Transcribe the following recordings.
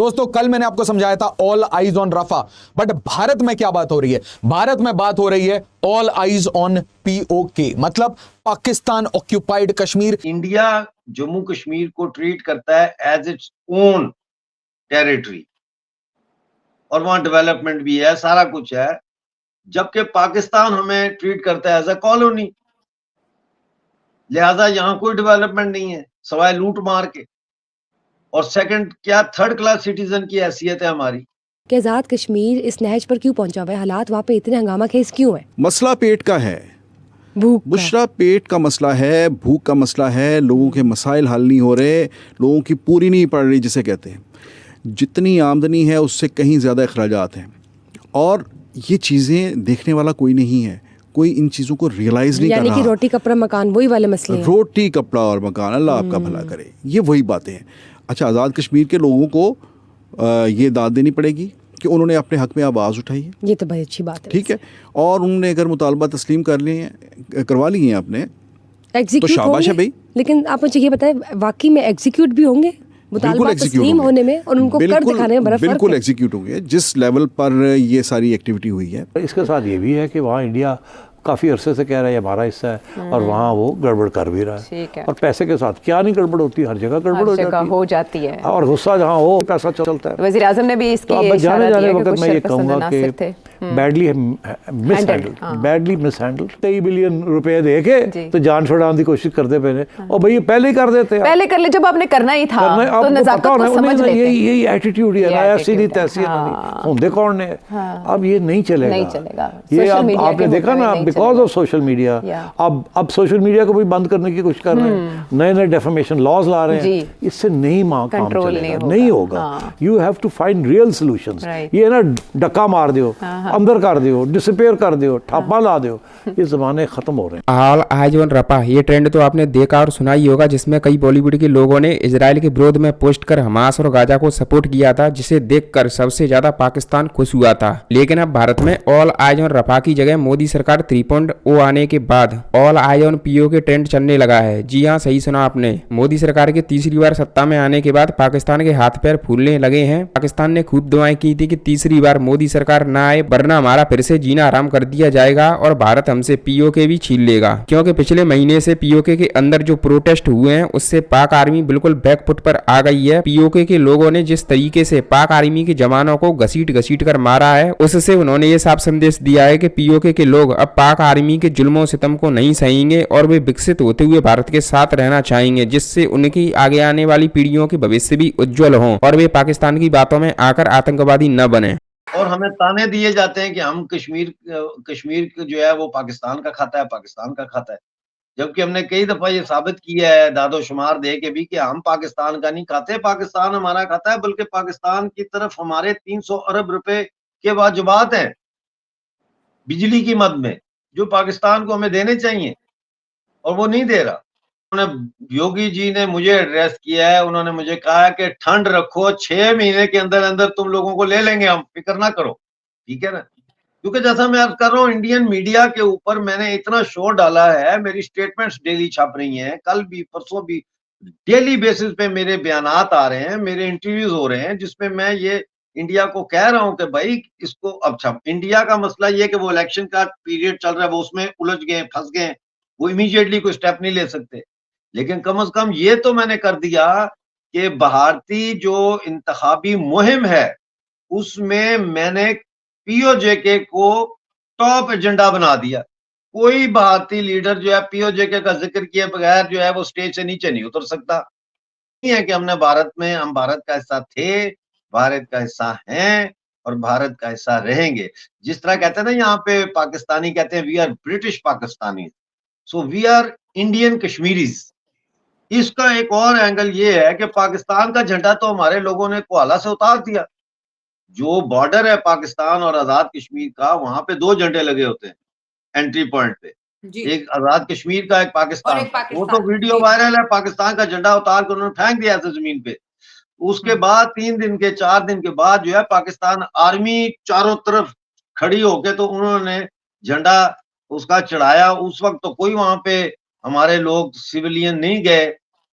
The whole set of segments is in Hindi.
दोस्तों कल मैंने आपको समझाया था all eyes on Rafah, but Bharat में क्या बात हो रही है? भारत में बात हो रही है ऑल आइज ऑन पीओके, मतलब पाकिस्तान ऑक्यूपाइड कश्मीर। इंडिया जम्मू कश्मीर को ट्रीट करता है एज इट्स ओन टेरिटरी और वहां डेवलपमेंट भी है, सारा कुछ है, जबकि पाकिस्तान हमें ट्रीट करता है एज अ कॉलोनी। लिहाजा यहां कोई डेवलपमेंट नहीं है सवाए लूट मार के। और सेकंड क्या, थर्ड क्लास सिटीजन की हैसियत है हमारी। कि आज़ाद कश्मीर इस नहज पर क्यों पहुंचा हुआ है? हालात वहाँ पे इतने हंगामा खेज क्यों है? मसला पेट का है, भूख का। बुशरा पेट का मसला है, भूख का मसला है, लोगों के मसाइल हल नहीं हो रहे, लोगों की पूरी नहीं पड़ रही जिसे कहते हैं। जितनी आमदनी है उससे कहीं ज़्यादा अखराजात हैं और ये चीज़ें देखने वाला कोई नहीं है, कोई इन चीज़ों को रियलाइज़ नहीं कर रहा। यानी कि रोटी कपड़ा मकान वही वाले मसले हैं। रोटी कपड़ा और मकान, अल्लाह आपका भला करे, ये वही बातें हैं। अच्छा, आज़ाद कश्मीर के लोगों को ये दाद देनी पड़ेगी कि उन्होंने अपने हक़ में आवाज़ उठाई है, ये तो बड़ी अच्छी बात है। ठीक है, और उन्होंने अगर मुतालबा तस्लीम कर लिए हैं, करवा लिए हैं अपने, तो एग्जीक्यूट शाबाश है भाई। लेकिन आप मुझे ये बताएं, वाकई में एग्जीक्यूट भी होंगे? मुतालबा तस्लीम होने में और उनको कर दिखाने में बड़ा फर्क है। बिल्कुल एग्जीक्यूट होंगे जिस लेवल पर ये सारी एक्टिविटी हुई है। इसके साथ ये भी है कि वहाँ इंडिया काफ़ी अरसे से कह रहा है ये हमारा हिस्सा है और वहाँ वो गड़बड़ कर भी रहा है। और पैसे के साथ क्या नहीं गड़बड़ होती, हर जगह गड़बड़ हो जाती है और गुस्सा जहाँ हो पैसा चलता है। वज़ीर आज़म ने भी इसकी जाने वक्त मैं ये कहूँगा कि बैडली मिसहैंडल, कई बिलियन रुपए दे के तो जान छुड़ाने की कोशिश करते पहले, और भाई ये पहले ही कर देते हैं, पहले कर ले जब आपने करना ही था तो नज़ाकत को समझ लेते। यही एटीट्यूड है ना, ऐसी नहीं तैसी होंदे कौन ने। अब ये नहीं चलेगा, ये आपने देखा ना, बिकॉज ऑफ सोशल मीडिया। अब सोशल मीडिया को भी बंद करने की कोशिश कर रहे हैं, नए नए डेफामेशन लॉज ला रहे हैं, इससे नहीं काम चलेगा, नहीं होगा। You have to find real solutions. ये ना डक्का मार दो, अंदर कर दो, डिसअपीयर कर दो, ठापा ला दो, ये ज़माने खत्म हो रहे हैं। ऑल आइज ऑन रफा, ये ट्रेंड तो आपने देखा और सुना ही होगा, जिसमें कई बॉलीवुड के लोगों ने इजराइल के विरोध में पोस्ट कर हमास और गाजा को सपोर्ट किया था, जिसे देखकर सबसे ज्यादा पाकिस्तान खुश हुआ था। लेकिन अब भारत में ऑल आइज ऑन रफा की जगह मोदी सरकार 3.0 आने के बाद all eyes on PoK trend चलने लगा है। जी हाँ, सही सुना आपने। मोदी सरकार के तीसरी बार सत्ता में आने के बाद पाकिस्तान के हाथ पैर फूलने लगे हैं। पाकिस्तान ने खूब दुआएं की थी कि तीसरी बार मोदी सरकार न आए, वरना हमारा फिर से जीना आराम कर दिया जाएगा और भारत हमसे पीओके भी छीन लेगा। क्योंकि पिछले महीने से पीओके के अंदर जो प्रोटेस्ट हुए हैं उससे पाक आर्मी बिल्कुल बैकफुट पर आ गई है। पीओके के लोगों ने जिस तरीके से पाक आर्मी के जवानों को घसीट घसीट कर मारा है, उससे उन्होंने ये साफ संदेश दिया है कि पीओके के लोग अब पाक आर्मी के जुल्मों सितम को नहीं सहेंगे और वे विकसित होते हुए भारत के साथ रहना चाहेंगे, जिससे उनकी आगे आने वाली पीढ़ियों के भविष्य भी उज्जवल हों और वे पाकिस्तान की बातों में आकर आतंकवादी न बने। और हमें ताने दिए जाते हैं कि हम कश्मीर जो है वो पाकिस्तान का खाता है, पाकिस्तान का खाता है, जबकि हमने कई दफा ये साबित किया है दादोशुमार दे के भी कि हम पाकिस्तान का नहीं खाते, पाकिस्तान हमारा खाता है, बल्कि पाकिस्तान की तरफ हमारे 300 अरब रुपए के वाजिबात हैं बिजली की मद में, जो पाकिस्तान को हमें देने चाहिए और वो नहीं दे रहा। उन्होंने, योगी जी ने मुझे एड्रेस किया है, उन्होंने मुझे कहा है कि ठंड रखो, 6 महीने के अंदर अंदर तुम लोगों को ले लेंगे हम, फिक्र ना करो, ठीक है ना। क्योंकि जैसा मैं अर्ज कर रहा हूँ, इंडियन मीडिया के ऊपर मैंने इतना शोर डाला है, मेरी स्टेटमेंट्स डेली छप रही हैं, कल भी परसों भी डेली बेसिस पे मेरे बयानात आ रहे हैं, मेरे इंटरव्यूज हो रहे हैं, जिसमें मैं ये इंडिया को कह रहा हूं कि भाई इसको, अच्छा इंडिया का मसला ये कि वो इलेक्शन का पीरियड चल रहा है, वो उसमें उलझ गए, फंस गए, वो इमीडिएटली कोई स्टेप नहीं ले सकते, लेकिन कम से कम ये तो मैंने कर दिया कि भारतीय जो इंतखाबी मुहिम है उसमें मैंने पीओजेके को टॉप एजेंडा बना दिया। कोई भारतीय लीडर जो है पीओजेके का जिक्र किए बगैर जो है वो स्टेज से नीचे नहीं उतर सकता। नहीं है कि हम भारत का हिस्सा थे, भारत का हिस्सा हैं और भारत का हिस्सा रहेंगे। जिस तरह कहते हैं ना यहाँ पे पाकिस्तानी कहते हैं we are British Pakistani, so we are Indian Kashmiris. इसका एक और एंगल ये है कि पाकिस्तान का झंडा तो हमारे लोगों ने कोहाला से उतार दिया। जो बॉर्डर है पाकिस्तान और आजाद कश्मीर का, वहां पे 2 झंडे लगे होते हैं एंट्री पॉइंट पे, एक आजाद कश्मीर का, एक पाकिस्तान। वो तो वीडियो वायरल है, पाकिस्तान का झंडा उतार कर उन्होंने फेंक दिया ऐसे जमीन पे। उसके बाद 4 दिन के बाद जो है पाकिस्तान आर्मी चारों तरफ खड़ी होके तो उन्होंने झंडा उसका चढ़ाया। उस वक्त तो कोई वहां पे हमारे लोग सिविलियन नहीं गए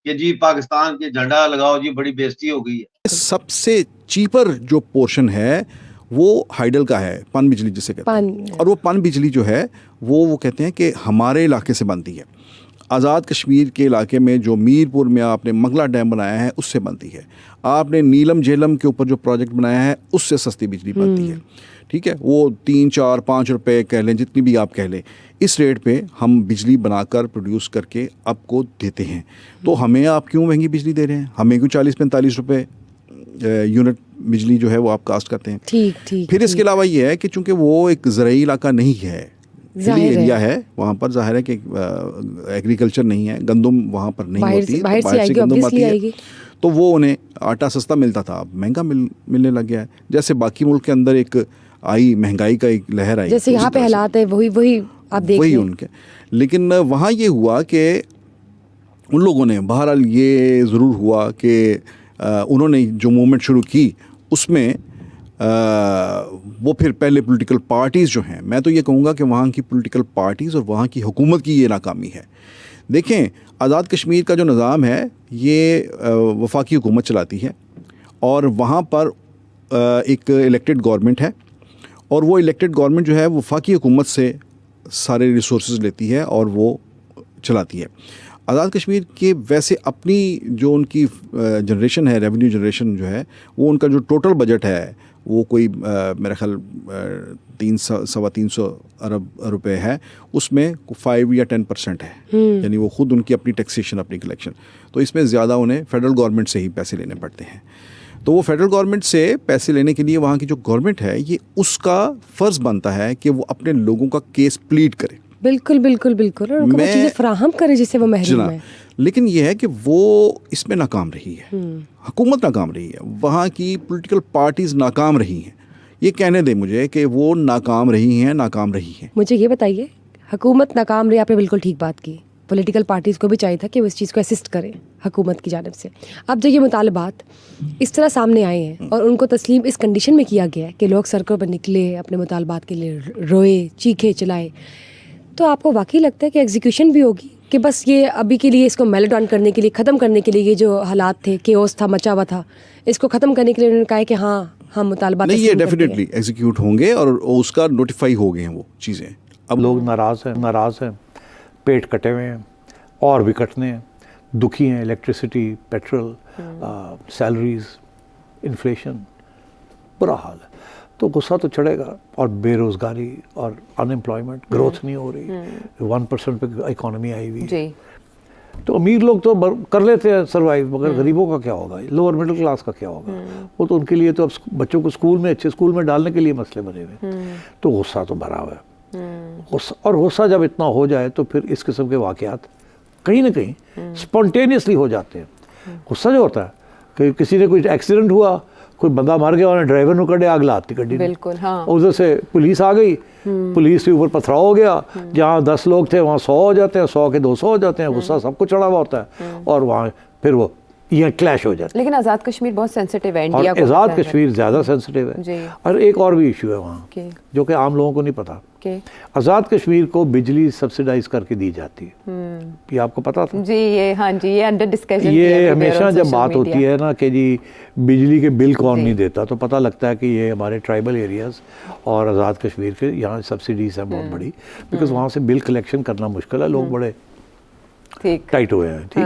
कि जी पाकिस्तान के झंडा लगाओ जी, बड़ी बेइज्जती हो गई है। सबसे चीपर जो पोर्शन है वो हाइडल का है, पन बिजली जिसे कहते हैं। और वो पन बिजली जो है वो कहते हैं कि हमारे इलाके से बनती है। आज़ाद कश्मीर के इलाके में जो मीरपुर में आपने मंगला डैम बनाया है उससे बनती है। आपने नीलम झेलम के ऊपर जो प्रोजेक्ट बनाया है उससे सस्ती बिजली बनती है। ठीक है, वो 3, 4, 5 रुपए कह लें, जितनी भी आप कह लें, इस रेट पे हम बिजली बनाकर प्रोड्यूस करके आपको देते हैं। तो हमें आप क्यों महंगी बिजली दे रहे हैं? हमें क्यों 40-45 रुपए यूनिट बिजली जो है वो आप कास्ट करते हैं? ठीक। फिर इसके अलावा ये है कि चूंकि वो एक ज़राई इलाका नहीं है, हिली एरिया है, वहाँ पर ज़ाहिर है कि एग्रीकल्चर नहीं है, गंदम वहाँ पर नहीं होती, बाहर से गंदम आती है, तो वो उन्हें आटा सस्ता मिलता था, अब महंगा मिलने लग गया है। जैसे बाकी मुल्क के अंदर एक आई महंगाई का एक लहर आई, जैसे यहाँ पे हालात है वही आप देख वही उनके। लेकिन वहाँ ये हुआ कि उन लोगों ने बहरहाल ये ज़रूर हुआ कि उन्होंने जो मूवमेंट शुरू की उसमें वो फिर पहले पॉलिटिकल पार्टीज़ जो हैं, मैं तो ये कहूँगा कि वहाँ की पॉलिटिकल पार्टीज़ और वहाँ की हुकूमत की ये नाकामी है। देखें, आज़ाद कश्मीर का जो निज़ाम है ये वफाकी हुकूमत चलाती है और वहाँ पर एक इलेक्टेड गवर्नमेंट है और वो इलेक्टेड गवर्नमेंट जो है वफाकी हुकूमत से सारे रिसोर्सेज लेती है और वो चलाती है। आज़ाद कश्मीर के वैसे अपनी जो उनकी जनरेशन है, रेवेन्यू जनरेशन जो है, वो उनका जो टोटल बजट है वो कोई मेरा ख्याल 300-325 अरब रुपए है, उसमें 5 या 10% है, यानी वो खुद उनकी अपनी टैक्सेशन, अपनी कलेक्शन। तो इसमें ज़्यादा उन्हें फेडरल गवर्नमेंट से ही पैसे लेने पड़ते हैं। तो वो फेडरल गवर्नमेंट से पैसे लेने के लिए वहाँ की जो गवर्नमेंट है, ये उसका फ़र्ज़ बनता है कि वो अपने लोगों का केस प्लीड करे। बिल्कुल और उनको वो चीज़ें फराहम करे जिससे वो महरूम है। लेकिन यह है कि वो इसमें नाकाम रही है, हुकूमत नाकाम रही है, वहाँ की पॉलिटिकल पार्टीज़ नाकाम रही हैं। ये कहने दें मुझे कि वो नाकाम रही हैं। मुझे ये बताइए, हुकूमत नाकाम रही, आपने बिल्कुल ठीक बात की। पॉलिटिकल पार्टीज़ को भी चाहिए था कि वो इस चीज़ को असिस्ट करें हुकूमत की जानिब से। अब जब ये मुतालबात इस तरह सामने आए हैं और उनको तस्लीम इस कंडीशन में किया गया है कि लोग सड़कों पर निकले, अपने मुतालबात के लिए रोए, चीखे चिल्लाए, तो आपको वाकई लगता है कि एग्जीक्यूशन भी होगी कि बस ये अभी के लिए इसको मेलोडाउन करने के लिए, ख़त्म करने के लिए, ये जो हालात थे, केओस था, मचा हुआ था, इसको ख़त्म करने के लिए उन्होंने कहा है कि हाँ हम मुतालबात नहीं, ये डेफिनेटली एग्जीक्यूट होंगे और उसका नोटिफाई हो गए हैं वो चीज़ें। अब लोग नाराज़ हैं, पेट कटे हुए हैं और भी कटने हैं, दुखी हैं, इलेक्ट्रिसिटी, पेट्रोल, सैलरीज, इन्फ्लेशन, बुरा हाल है। तो गुस्सा तो चढ़ेगा, और बेरोज़गारी और अनएम्प्लॉयमेंट, ग्रोथ नहीं हो रही, 1% पे इकॉनमी आई हुई है। तो अमीर लोग तो कर लेते हैं सर्वाइव, मगर गरीबों का क्या होगा, लोअर मिडिल क्लास का क्या होगा? वो तो उनके लिए तो अब बच्चों को स्कूल में, अच्छे स्कूल में डालने के लिए मसले बने हुए हैं। तो गुस्सा तो भरा हुआ है। और गुस्सा जब इतना हो जाए तो फिर इस किस्म के वाक़यात कहीं ना कहीं स्पॉन्टेनियसली हो जाते हैं। गुस्सा जो होता है कि किसी ने कोई एक्सीडेंट हुआ, कोई बंदा मर गया, उन्हें ड्राइवर ने कड़े आग लाती गड्डी, बिल्कुल, हाँ। उधर से पुलिस आ गई, पुलिस के ऊपर पथराव हो गया, जहाँ 10 लोग थे वहाँ 100 हो जाते हैं, 100 के 200 हो जाते हैं। गुस्सा सबको चढ़ा हुआ होता है और वहाँ फिर वो ये क्लैश हो जाता है। लेकिन आज़ाद कश्मीर बहुत सेंसिटिव है, इंडिया को आज़ाद कश्मीर ज़्यादा सेंसिटिव है। और एक और भी इशू है वहाँ जो कि आम लोगों को नहीं पता। आज़ाद कश्मीर को बिजली सब्सिडाइज करके दी जाती है, ये आपको पता था? जी, ये हाँ जी, ये अंडर डिस्कशन। ये हमेशा जब बात होती है ना कि जी बिजली के बिल कौन नहीं देता, तो पता लगता है कि ये हमारे ट्राइबल एरियाज़ और आज़ाद कश्मीर के यहाँ सब्सिडीज़ हैं बहुत बड़ी, बिकॉज वहाँ से बिल कलेक्शन करना मुश्किल है, लोग बड़े टाइट हुए हैं। ठीक,